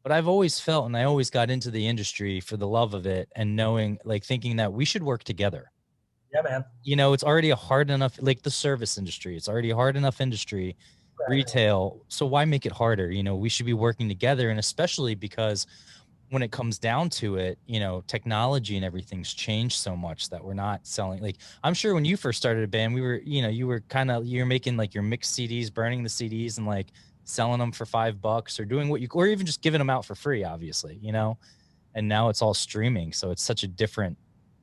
But I've always felt, and I always got into the industry for the love of it and knowing, like thinking that we should work together. Yeah, man. It's already a hard enough, like the service industry, it's already a hard enough industry, Right. retail. So why make it harder? We should be working together. And especially because when it comes down to it, technology and everything's changed so much that we're not selling. Like, I'm sure when you first started a band, you were you're making like your mixed CDs, burning the CDs and like selling them for $5 or doing or even just giving them out for free, obviously. And now it's all streaming. So it's such a different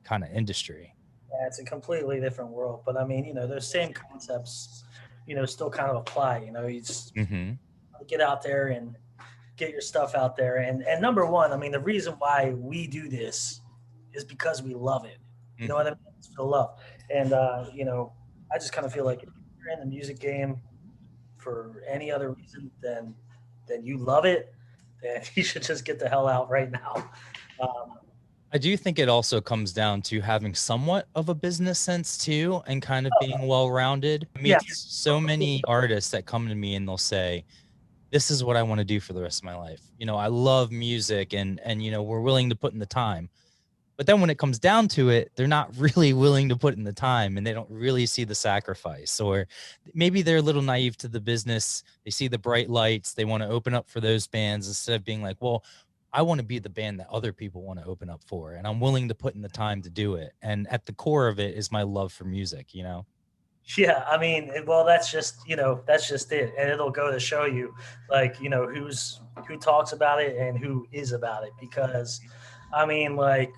kind of industry. Yeah, it's a completely different world. But I mean, those same concepts, still kind of apply. You just Mm-hmm. get out there and get your stuff out there. And number one, I mean, the reason why we do this is because we love it. You know what I mean? It's for the love. And I just kind of feel like if you're in the music game for any other reason than you love it, then you should just get the hell out right now. Um, I do think it also comes down to having somewhat of a business sense too, and kind of being well rounded. I yeah, meet so many artists that come to me and they'll say, this is what I want to do for the rest of my life. I love music and we're willing to put in the time. But then when it comes down to it, they're not really willing to put in the time and they don't really see the sacrifice. Or maybe they're a little naive to the business. They see the bright lights. They want to open up for those bands instead of being like, well, I want to be the band that other people want to open up for. And I'm willing to put in the time to do it. And at the core of it is my love for music. yeah. I mean, well, that's just it, and it'll go to show you, like, who talks about it and who is about it. Because, I mean, like,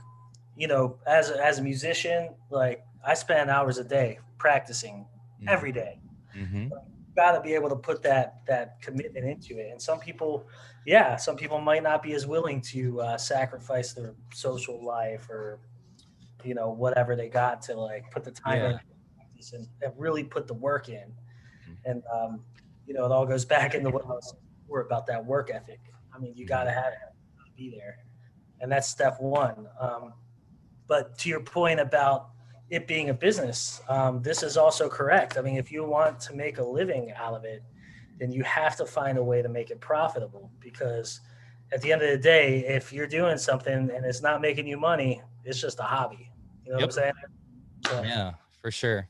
as a musician, like I spend hours a day practicing every day. Mm-hmm. Got to be able to put that commitment into it. And some people, yeah, some people might not be as willing to sacrifice their social life or whatever they got to like put the time in Yeah. practice and really put the work in. And it all goes back into what I was saying before about that work ethic. I mean, you got to Mm-hmm. have it, be there, and that's step one. But to your point about it being a business, this is also correct. I mean, if you want to make a living out of it, then you have to find a way to make it profitable because at the end of the day, if you're doing something and it's not making you money, it's just a hobby. You know what I'm Yep. saying? So Yeah, for sure.